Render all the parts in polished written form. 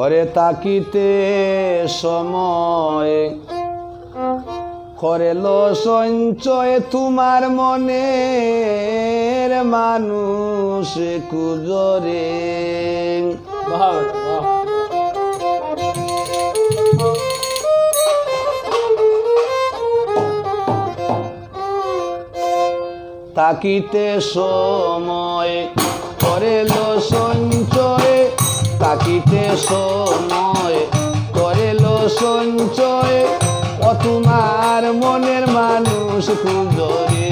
ওরে তাকিতে সময় করেল সঞ্চয় তোমার মনের মানুষ কুজরে। তাকিতে সময় করেল সঞ্চয়, তাকিতে সময় করেল সঞ্চয়, ও তোমার মনের মানুষ কুজরে,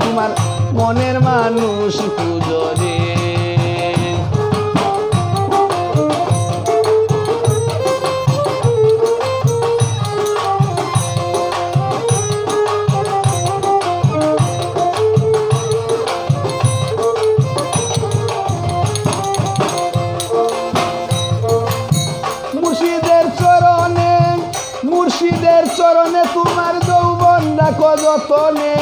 তোমার মনের মানুষ কুজরে। মুর্শিদের চরণে তোমার যৌবন রাখো যতনে,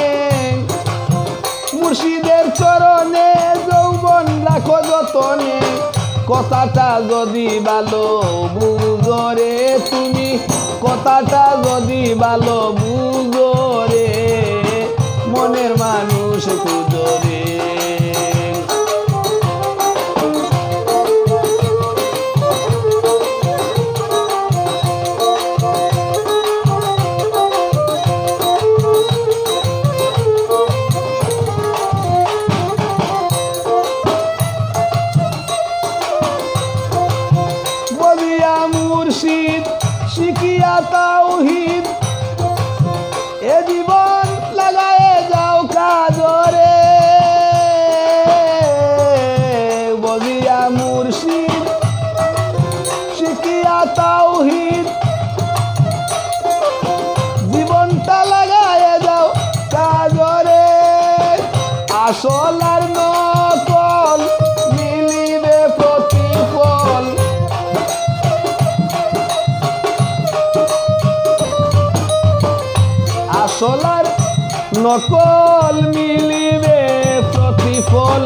মুর্শিদের চরণে যৌবন রাখো যতনে। কথাটা যদি ভালো বুঝো রে তুমি, কথাটা যদি ভালো বুঝো রে, মনের মানুষ খুঁজো রে। মুর্শিদ শিখিয়া তাওহীদ এ জীবন লাগায়ে যাও কাজরে, বলিয়া মুর্শিদ শিখিয়া তাওহীদ জীবনটা লাগায়ে যাও কাজরে। আসল আর নকল মিলিবে প্রতিফল, আসলার নকল মিলিবে প্রতিফল।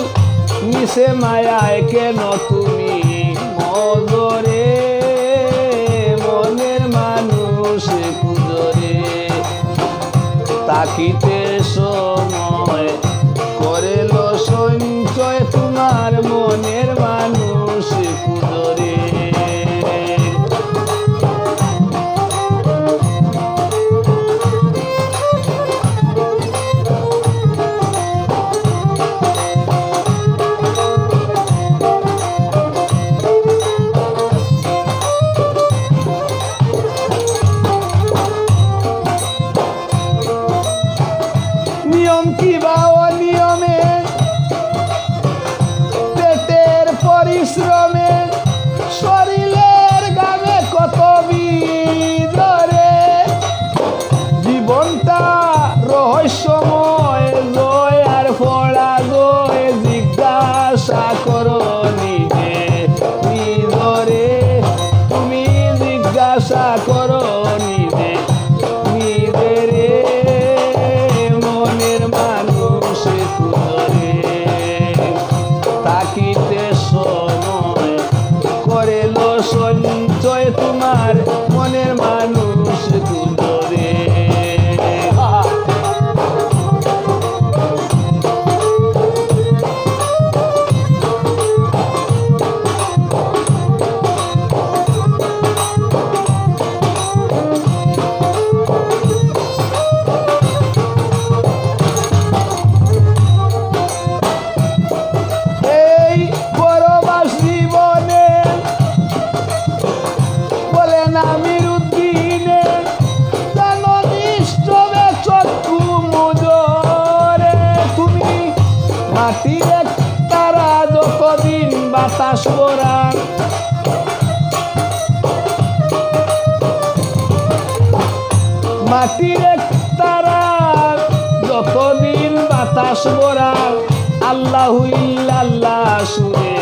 মিশে মায়ায় কেন তুমি মজরে, মনের মানুষ কুজরে। তাকিতে সময় করেল সঞ্চয় তোমার মনের মানুষ কুজরে। নিয়ম কিবা অনিয়মে পেটের পরিশ্রমে শরীরের গামে কত বিজরে। জীবনটা রহস্যময় জয় আর পরাজয়, জিজ্ঞাসা করো নিজে নিজরে, তুমি জিজ্ঞাসা করো নিজে নিজরে। তাকিতে সময় করেল সঞ্চয় তোমার মনের মানুষ কুজরে। মাটির তারা যতদিন বাতাস ভরা, মাটির তারা যতদিন বাতাস ভরা। আল্লাহু ইল্লাল্লাহ সুরে